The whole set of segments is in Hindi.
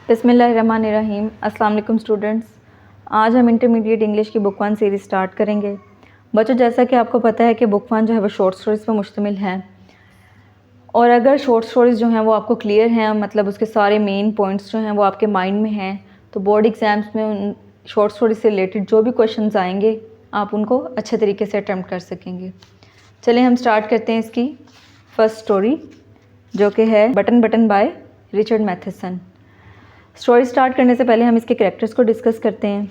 बिस्मिल्लाहिर्रहमानिर्रहीम। अस्सलाम वालेकुम स्टूडेंट्स। आज हम इंटरमीडिएट इंग्लिश की बुक 1 सीरीज़ स्टार्ट करेंगे। बच्चों, जैसा कि आपको पता है कि बुक 1 जो है वो शॉर्ट स्टोरीज़ पर मुश्तमिल है, और अगर शॉर्ट स्टोरीज़ जो हैं वो आपको क्लियर हैं, मतलब उसके सारे मेन पॉइंट्स जो हैं वो आपके माइंड में हैं, तो बोर्ड एग्ज़ाम्स में उन शॉर्ट स्टोरी से रिलेटेड जो भी क्वेश्चंस आएंगे आप उनको अच्छे तरीके से अटेम्प्ट कर सकेंगे। चलें हम स्टार्ट करते हैं इसकी फ़र्स्ट स्टोरी, जो कि है button button by Richard Matheson. Story start करने से पहले हम इसके कैरेक्टर्स को डिस्कस करते हैं।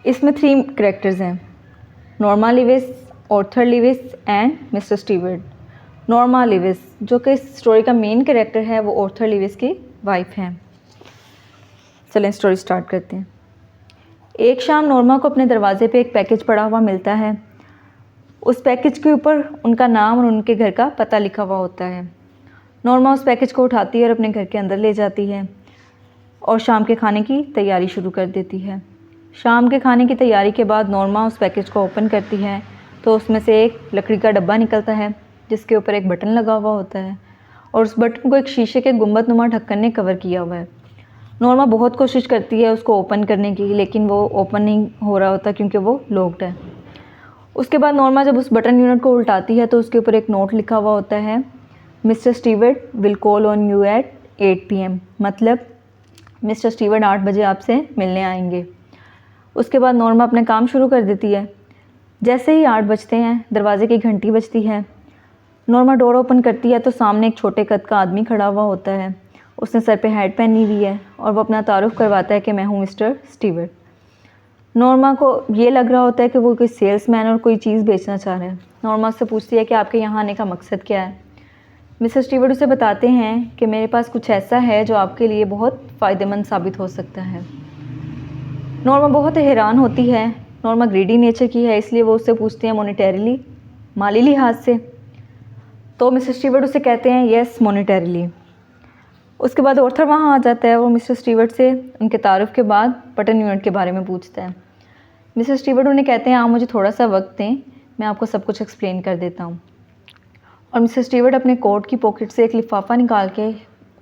इसमें 3 कैरेक्टर्स हैं, Norma Lewis, Arthur Lewis and mister Stewart. Norma Lewis जो कि इस स्टोरी का मेन कैरेक्टर है, वो ऑर्थर लिविस की वाइफ हैं। चलें स्टोरी स्टार्ट करते हैं। एक शाम नॉर्मा को अपने दरवाजे पे एक पैकेज पड़ा हुआ मिलता है। उस पैकेज के ऊपर उनका नाम और उनके घर का पता लिखा हुआ होता है। नॉर्मा उस पैकेज को उठाती है और अपने घर के अंदर ले जाती है और शाम के खाने की तैयारी शुरू कर देती है। शाम के खाने की तैयारी के बाद नॉर्मा उस पैकेज को ओपन करती है तो उसमें से एक लकड़ी का डब्बा निकलता है जिसके ऊपर एक बटन लगा हुआ होता है, और उस बटन को एक शीशे के गुंबदनुमा ढक्कन ने कवर किया हुआ है। नॉर्मा बहुत कोशिश करती है उसको ओपन करने की, लेकिन वो ओपन नहीं हो रहा होता क्योंकि वो लॉक्ड है। उसके बाद नॉर्मा जब उस बटन यूनिट को उल्टाती है तो उसके ऊपर एक नोट लिखा हुआ होता है, mister Stewart will call on you at 8 PM, मतलब मिस्टर स्टीवर्ट 8 बजे आपसे मिलने आएंगे। उसके बाद नॉर्मा अपने काम शुरू कर देती है। जैसे ही 8 बजते हैं दरवाजे की घंटी बजती है। नॉर्मा डोर ओपन करती है तो सामने एक छोटे कद का आदमी खड़ा हुआ होता है। उसने सर पे हैट पहनी हुई है और वो अपना तारुफ करवाता है कि मैं हूँ मिस्टर स्टीवर्ट। नॉर्मा को ये लग रहा होता है कि वो कोई सेल्समैन और कोई चीज़ बेचना चाह रहे हैं। नॉर्मा उससे पूछती है कि आपके यहाँ आने का मकसद क्या है। मिस्टर स्टीवर्ट उसे बताते हैं कि मेरे पास कुछ ऐसा है जो आपके लिए बहुत फ़ायदेमंद साबित हो सकता है। नॉर्मा बहुत हैरान होती है। नॉर्मा ग्रीडी नेचर की है, इसलिए वो उससे पूछती है मॉनेटरीली, माली लिहाज से। तो मिस्टर स्टीवर्ट उसे कहते हैं येस मॉनेटरीली। उसके बाद ऑर्थर वहाँ आ जाता है। वो मिस्टर स्टीवर्ट से उनके तारुफ के बाद बटन यूनिट के बारे में पूछता है। मिस्टर स्टीवर्ट उन्हें कहते हैं आप मुझे थोड़ा सा वक्त दें, मैं आपको सब कुछ एक्सप्लेन कर देता हूँ। और मिस्टर स्टीवर्ट अपने कोट की पॉकेट से एक लिफाफा निकाल के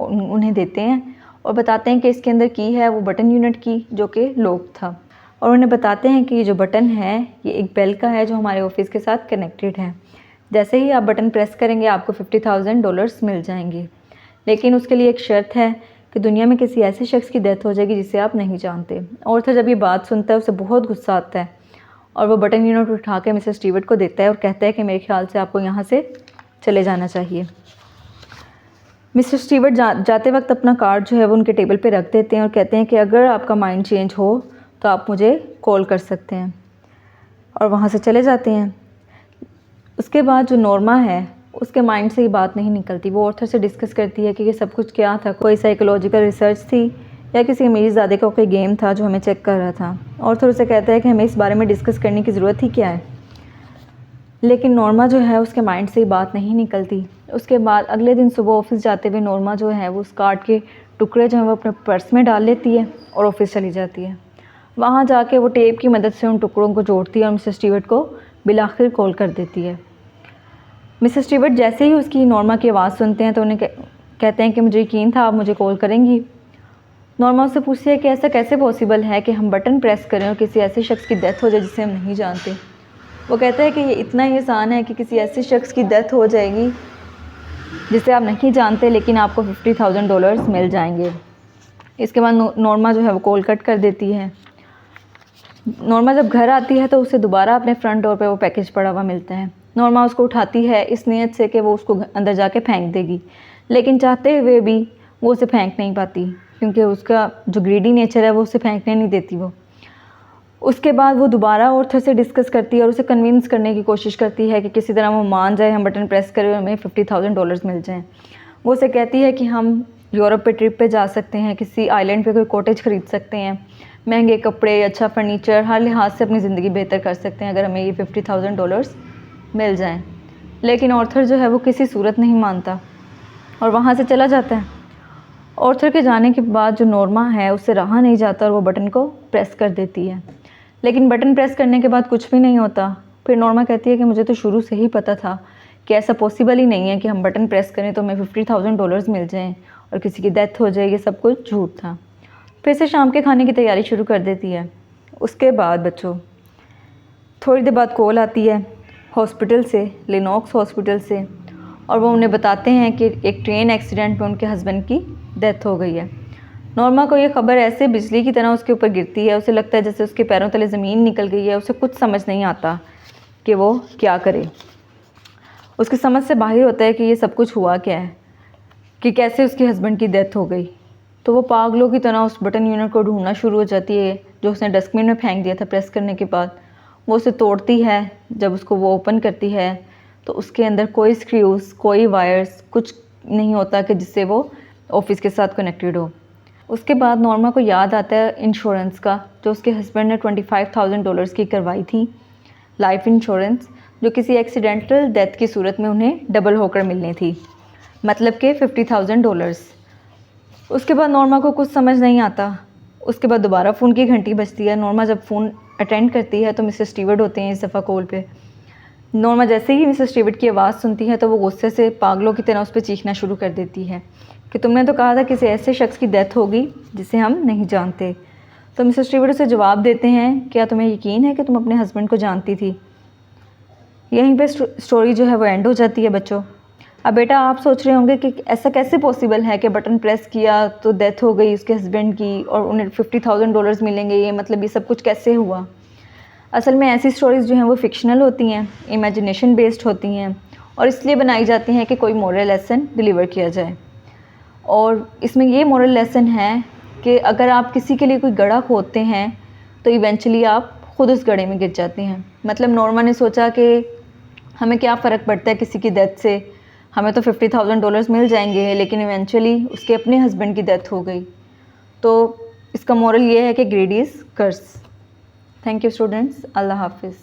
उन्हें देते हैं और बताते हैं कि इसके अंदर की है वो बटन यूनिट की, जो कि लॉक था। और उन्हें बताते हैं कि ये जो बटन है ये एक बेल का है जो हमारे ऑफिस के साथ कनेक्टेड है। जैसे ही आप बटन प्रेस करेंगे आपको $50,000 मिल जाएंगे, लेकिन उसके लिए एक शर्त है कि दुनिया में किसी ऐसे शख्स की डेथ हो जाएगी जिसे आप नहीं जानते। ऑर्थर जब ये बात सुनता है उसे बहुत गुस्सा आता है और वो बटन यूनिट उठा के मिस्टर स्टीवर्ट को देता है और कहता है कि मेरे ख्याल से आपको यहाँ से चले जाना चाहिए। मिस्टर स्टीवर्ट जाते वक्त अपना कार्ड जो है वो उनके टेबल पे रख देते हैं और कहते हैं कि अगर आपका माइंड चेंज हो तो आप मुझे कॉल कर सकते हैं, और वहाँ से चले जाते हैं। उसके बाद जो नॉर्मा है उसके माइंड से ये बात नहीं निकलती। वो ऑर्थर से डिस्कस करती है कि ये सब कुछ क्या था, कोई साइकोलॉजिकल रिसर्च थी या किसी अमीरज़ादे का कोई गेम था जो हमें चेक कर रहा था। ऑर्थर उसे कहता है कि हमें इस बारे में डिस्कस करने की ज़रूरत ही क्या है, लेकिन नॉर्मा जो है उसके माइंड से ही बात नहीं निकलती। उसके बाद अगले दिन सुबह ऑफिस जाते हुए नॉर्मा जो है वो उस कार्ड के टुकड़े जो हैं वो अपने पर्स में डाल लेती है और ऑफिस चली जाती है। वहाँ जाके वो टेप की मदद से उन टुकड़ों को जोड़ती है और मिस्टर स्टीवर्ट को बिलाखिर कॉल कर देती है। मिस्टर स्टीवर्ट जैसे ही उसकी नॉर्मा की आवाज़ सुनते हैं तो उन्हें कहते हैं कि मुझे यकीन था आप मुझे कॉल करेंगी। नॉर्मा उससे पूछती है कि ऐसा कैसे पॉसिबल है कि हम बटन प्रेस करें और किसी ऐसे शख्स की डेथ हो जाए जिसे हम नहीं जानते। वो कहता है कि ये इतना ही आसान है कि किसी ऐसे शख्स की डेथ हो जाएगी जिसे आप नहीं जानते, लेकिन आपको $50,000 मिल जाएंगे। इसके बाद नॉर्मा जो है वो कॉल कट कर देती है। नॉर्मा जब घर आती है तो उसे दोबारा अपने फ्रंट डोर पे वो पैकेज पड़ा हुआ मिलता है। नॉर्मा उसको उठाती है इस नीयत से कि वो उसको अंदर जाके फेंक देगी, लेकिन चाहते हुए भी वो उसे फेंक नहीं पाती क्योंकि उसका जो ग्रीडी नेचर है वो उसे फेंकने नहीं देती। वो उसके बाद वो दोबारा ऑर्थर से डिस्कस करती है और उसे कन्विंस करने की कोशिश करती है कि किसी तरह वो मान जाए, हम बटन प्रेस करें और हमें $50,000 मिल जाएं। वो उसे कहती है कि हम यूरोप पे ट्रिप पे जा सकते हैं, किसी आइलैंड पे कोई कॉटेज ख़रीद सकते हैं, महंगे कपड़े, अच्छा फर्नीचर, हर लिहाज से अपनी ज़िंदगी बेहतर कर सकते हैं अगर हमें ये $50,000 मिल जाएँ। लेकिन ऑर्थर जो है वो किसी सूरत नहीं मानता और वहाँ से चला जाता है। ऑर्थर के जाने के बाद जो नॉर्मा है उससे रहा नहीं जाता और वो बटन को प्रेस कर देती है, लेकिन बटन प्रेस करने के बाद कुछ भी नहीं होता। फिर नॉर्मा कहती है कि मुझे तो शुरू से ही पता था कि ऐसा पॉसिबल ही नहीं है कि हम बटन प्रेस करें तो हमें $50,000 मिल जाएं और किसी की डेथ हो जाए, ये सब कुछ झूठ था। फिर से शाम के खाने की तैयारी शुरू कर देती है। उसके बाद बच्चों थोड़ी देर बाद कॉल आती है हॉस्पिटल से, लेनॉक्स हॉस्पिटल से, और वो उन्हें बताते हैं कि एक ट्रेन एक्सीडेंट में उनके हस्बैंड की डेथ हो गई है। नॉर्मा को ये खबर ऐसे बिजली की तरह उसके ऊपर गिरती है। उसे लगता है जैसे उसके पैरों तले ज़मीन निकल गई है। उसे कुछ समझ नहीं आता कि वो क्या करे। उसकी समझ से बाहर होता है कि ये सब कुछ हुआ क्या है, कि कैसे उसके हस्बैंड की डेथ हो गई। तो वो पागलों की तरह उस बटन यूनिट को ढूंढना शुरू हो जाती है जो उसने डस्टबिन में फेंक दिया था प्रेस करने के बाद। वो उसे तोड़ती है। जब उसको वो ओपन करती है तो उसके अंदर कोई स्क्रूज़, कोई वायर्स, कुछ नहीं होता कि जिससे वो ऑफिस के साथ कनेक्टेड हो। उसके बाद नॉर्मा को याद आता है इंश्योरेंस का, जो उसके हस्बैंड ने $25,000 की करवाई थी, लाइफ इंश्योरेंस, जो किसी एक्सीडेंटल डेथ की सूरत में उन्हें डबल होकर मिलनी थी, मतलब कि $50,000। उसके बाद नॉर्मा को कुछ समझ नहीं आता। उसके बाद दोबारा फ़ोन की घंटी बजती है। नॉर्मा जब फ़ोन अटेंड करती है तो मिस्टर स्टीवर्ट होते हैं इस दफ़ा कॉल पे। नॉर्मा जैसे ही मिस्टर स्टीवर्ट की आवाज़ सुनती है तो वो गुस्से से पागलों की तरह उस पर चीखना शुरू कर देती है कि तुमने तो कहा था किसी ऐसे शख्स की डेथ होगी जिसे हम नहीं जानते। तो मिस्टर स्टीवर्ट उसे जवाब देते हैं, क्या तुम्हें यकीन है कि तुम अपने हस्बैंड को जानती थी? यहीं पे स्टोरी जो है वो एंड हो जाती है बच्चों। अब बेटा आप सोच रहे होंगे कि ऐसा कैसे पॉसिबल है कि बटन प्रेस किया तो डेथ हो गई उसके हस्बैंड की और उन्हें $50,000 मिलेंगे, ये मतलब ये सब कुछ कैसे हुआ? असल में ऐसी स्टोरीज़ जो हैं वो फ़िक्शनल होती हैं, इमेजिनेशन बेस्ड होती हैं, और इसलिए बनाई जाती हैं कि कोई मोरल लेसन डिलीवर किया जाए। और इसमें ये मोरल लेसन है कि अगर आप किसी के लिए कोई गड्ढा खोदते हैं तो इवेंचुअली आप ख़ुद उस गड्ढे में गिर जाते हैं। मतलब नॉर्मा ने सोचा कि हमें क्या फ़र्क पड़ता है किसी की डेथ से, हमें तो $50,000 मिल जाएंगे, लेकिन इवेंचुअली उसके अपने हस्बैंड की डेथ हो गई। तो इसका मोरल ये है कि greed is curse. Thank you students, अल्लाह हाफिज़।